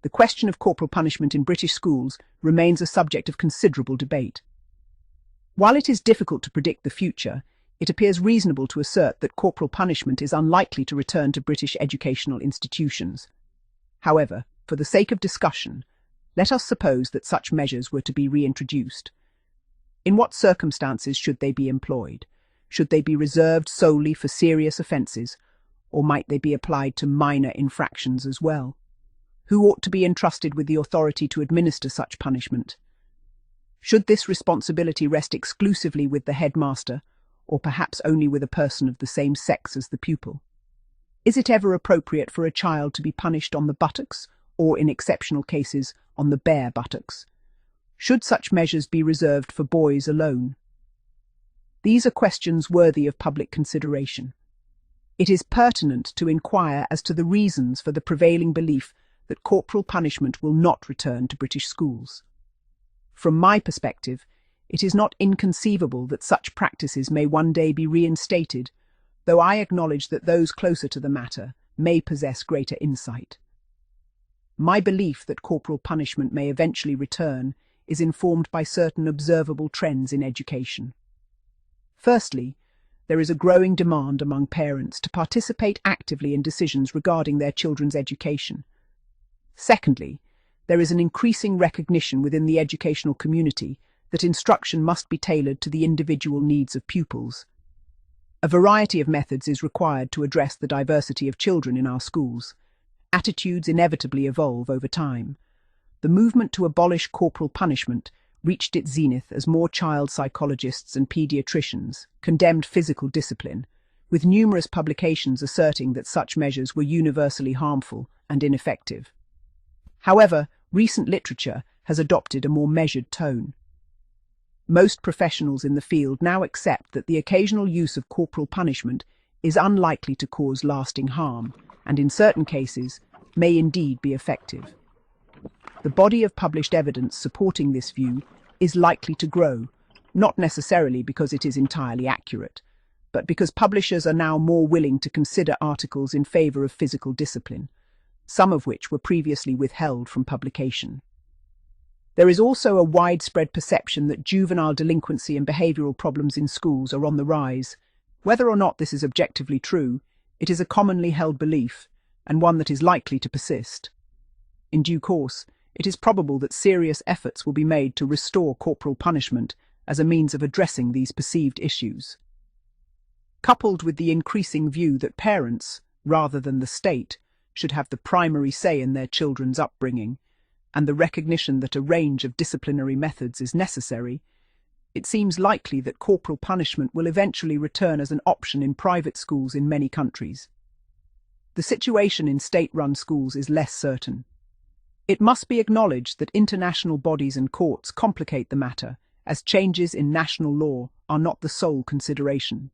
the question of corporal punishment in British schools remains a subject of considerable debate. While it is difficult to predict the future, it appears reasonable to assert that corporal punishment is unlikely to return to British educational institutions. However, for the sake of discussion, let us suppose that such measures were to be reintroduced. In what circumstances should they be employed? Should they be reserved solely for serious offences, or might they be applied to minor infractions as well? Who ought to be entrusted with the authority to administer such punishment? Should this responsibility rest exclusively with the headmaster, or perhaps only with a person of the same sex as the pupil? Is it ever appropriate for a child to be punished on the buttocks, or in exceptional cases, on the bare buttocks? Should such measures be reserved for boys alone? These are questions worthy of public consideration. It is pertinent to inquire as to the reasons for the prevailing belief that corporal punishment will not return to British schools. From my perspective, it is not inconceivable that such practices may one day be reinstated, though I acknowledge that those closer to the matter may possess greater insight. My belief that corporal punishment may eventually return is informed by certain observable trends in education. Firstly, there is a growing demand among parents to participate actively in decisions regarding their children's education. Secondly, there is an increasing recognition within the educational community that instruction must be tailored to the individual needs of pupils. A variety of methods is required to address the diversity of children in our schools. Attitudes inevitably evolve over time. The movement to abolish corporal punishment reached its zenith as more child psychologists and paediatricians condemned physical discipline, with numerous publications asserting that such measures were universally harmful and ineffective. However, recent literature has adopted a more measured tone. Most professionals in the field now accept that the occasional use of corporal punishment is unlikely to cause lasting harm, and in certain cases may indeed be effective. The body of published evidence supporting this view is likely to grow, not necessarily because it is entirely accurate, but because publishers are now more willing to consider articles in favour of physical discipline, some of which were previously withheld from publication. There is also a widespread perception that juvenile delinquency and behavioural problems in schools are on the rise. Whether or not this is objectively true, it is a commonly held belief, and one that is likely to persist. In due course, it is probable that serious efforts will be made to restore corporal punishment as a means of addressing these perceived issues. Coupled with the increasing view that parents, rather than the state, should have the primary say in their children's upbringing, and the recognition that a range of disciplinary methods is necessary, it seems likely that corporal punishment will eventually return as an option in private schools in many countries. The situation in state-run schools is less certain. It must be acknowledged that international bodies and courts complicate the matter, as changes in national law are not the sole consideration.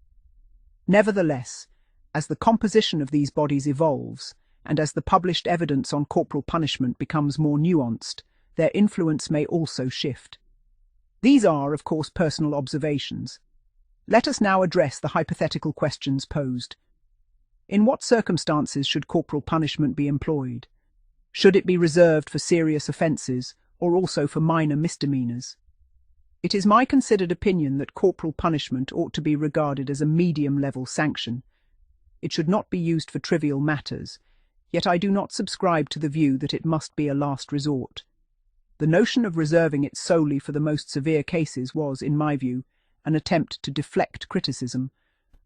Nevertheless, as the composition of these bodies evolves, and as the published evidence on corporal punishment becomes more nuanced, their influence may also shift. These are, of course, personal observations. Let us now address the hypothetical questions posed. In what circumstances should corporal punishment be employed? Should it be reserved for serious offences, or also for minor misdemeanours? It is my considered opinion that corporal punishment ought to be regarded as a medium-level sanction. It should not be used for trivial matters, yet I do not subscribe to the view that it must be a last resort. The notion of reserving it solely for the most severe cases was, in my view, an attempt to deflect criticism,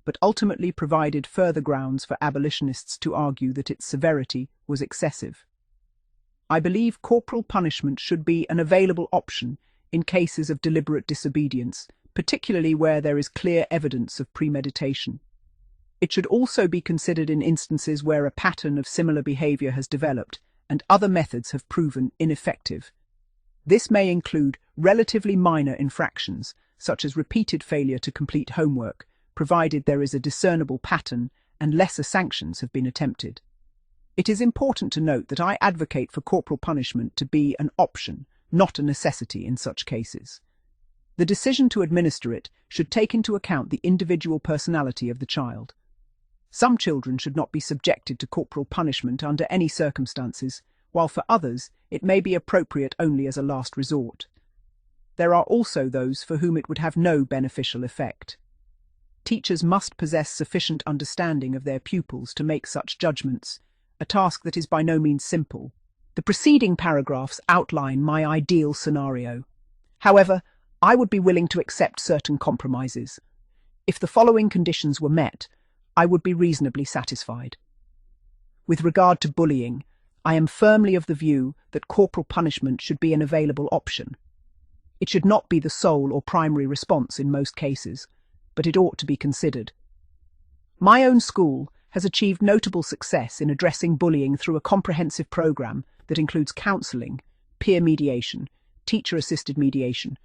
but ultimately provided further grounds for abolitionists to argue that its severity was excessive. I believe corporal punishment should be an available option in cases of deliberate disobedience, particularly where there is clear evidence of premeditation. It should also be considered in instances where a pattern of similar behaviour has developed and other methods have proven ineffective. This may include relatively minor infractions, such as repeated failure to complete homework, provided there is a discernible pattern and lesser sanctions have been attempted. It is important to note that I advocate for corporal punishment to be an option, not a necessity in such cases. The decision to administer it should take into account the individual personality of the child. Some children should not be subjected to corporal punishment under any circumstances, while for others it may be appropriate only as a last resort. There are also those for whom it would have no beneficial effect. Teachers must possess sufficient understanding of their pupils to make such judgments, a task that is by no means simple. The preceding paragraphs outline my ideal scenario. However, I would be willing to accept certain compromises. If the following conditions were met, I would be reasonably satisfied. With regard to bullying, I am firmly of the view that corporal punishment should be an available option. It should not be the sole or primary response in most cases, but it ought to be considered. My own school has achieved notable success in addressing bullying through a comprehensive program that includes counselling, peer mediation, teacher-assisted mediation,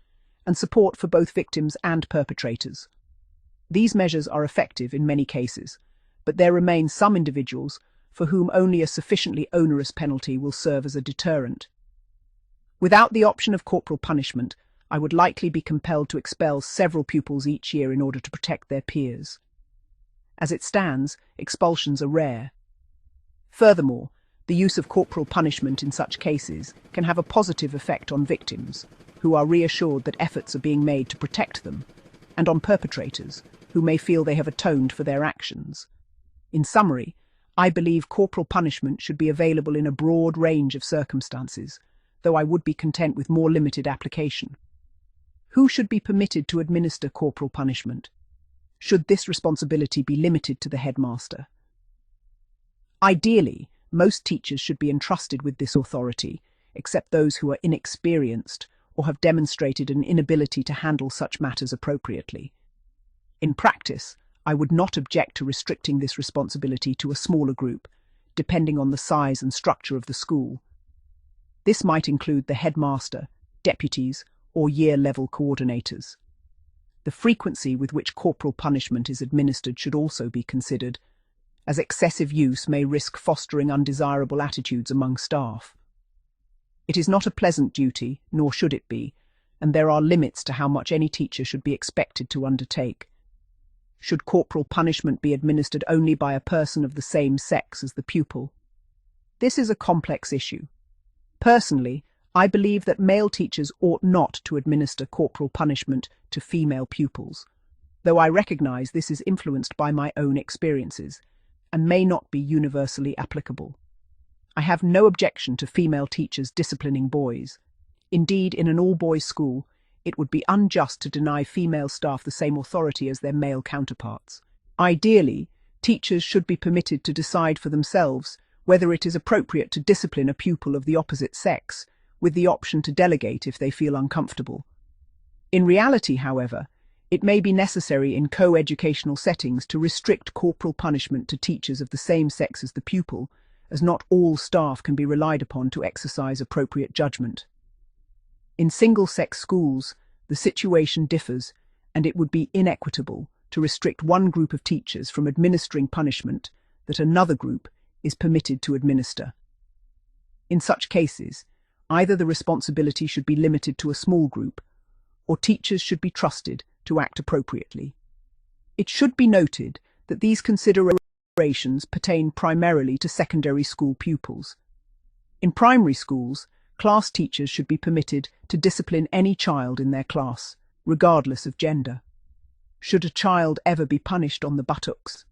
and support for both victims and perpetrators. These measures are effective in many cases, but there remain some individuals for whom only a sufficiently onerous penalty will serve as a deterrent. Without the option of corporal punishment, I would likely be compelled to expel several pupils each year in order to protect their peers. As it stands, expulsions are rare. Furthermore, the use of corporal punishment in such cases can have a positive effect on victims, who are reassured that efforts are being made to protect them, and on perpetrators, who may feel they have atoned for their actions. In summary, I believe corporal punishment should be available in a broad range of circumstances, though I would be content with more limited application. Who should be permitted to administer corporal punishment? Should this responsibility be limited to the headmaster? Ideally, most teachers should be entrusted with this authority, except those who are inexperienced or have demonstrated an inability to handle such matters appropriately. In practice, I would not object to restricting this responsibility to a smaller group, depending on the size and structure of the school. This might include the headmaster, deputies, or year-level coordinators. The frequency with which corporal punishment is administered should also be considered, as excessive use may risk fostering undesirable attitudes among staff. It is not a pleasant duty, nor should it be, and there are limits to how much any teacher should be expected to undertake. Should corporal punishment be administered only by a person of the same sex as the pupil? This is a complex issue. Personally, I believe that male teachers ought not to administer corporal punishment to female pupils, though I recognize this is influenced by my own experiences and may not be universally applicable. I have no objection to female teachers disciplining boys. Indeed, in an all-boys school, it would be unjust to deny female staff the same authority as their male counterparts. Ideally, teachers should be permitted to decide for themselves whether it is appropriate to discipline a pupil of the opposite sex, with the option to delegate if they feel uncomfortable. In reality, however, it may be necessary in co-educational settings to restrict corporal punishment to teachers of the same sex as the pupil, as not all staff can be relied upon to exercise appropriate judgment. In single-sex schools, the situation differs, and it would be inequitable to restrict one group of teachers from administering punishment that another group is permitted to administer. In such cases, either the responsibility should be limited to a small group, or teachers should be trusted to act appropriately. It should be noted that these considerations pertain primarily to secondary school pupils. In primary schools, class teachers should be permitted to discipline any child in their class, regardless of gender. Should a child ever be punished on the buttocks?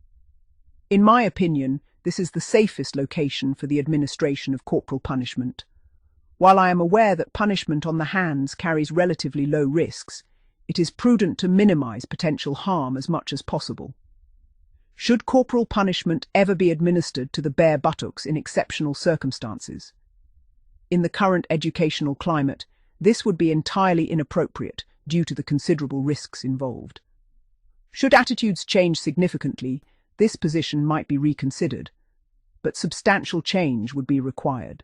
In my opinion, this is the safest location for the administration of corporal punishment. While I am aware that punishment on the hands carries relatively low risks, it is prudent to minimize potential harm as much as possible. Should corporal punishment ever be administered to the bare buttocks in exceptional circumstances? In the current educational climate, this would be entirely inappropriate due to the considerable risks involved. Should attitudes change significantly, this position might be reconsidered, but substantial change would be required.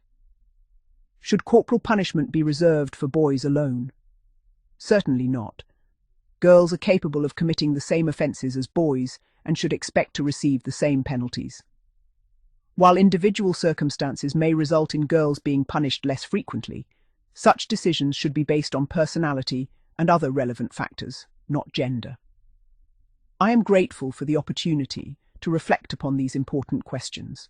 Should corporal punishment be reserved for boys alone? Certainly not. Girls are capable of committing the same offences as boys and should expect to receive the same penalties. While individual circumstances may result in girls being punished less frequently, such decisions should be based on personality and other relevant factors, not gender. I am grateful for the opportunity to reflect upon these important questions.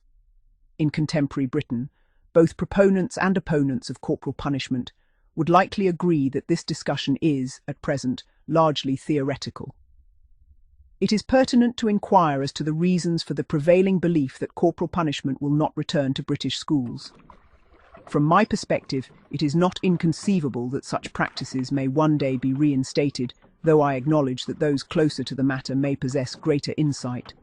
In contemporary Britain, both proponents and opponents of corporal punishment would likely agree that this discussion is, at present, largely theoretical. It is pertinent to inquire as to the reasons for the prevailing belief that corporal punishment will not return to British schools. From my perspective, it is not inconceivable that such practices may one day be reinstated, though I acknowledge that those closer to the matter may possess greater insight.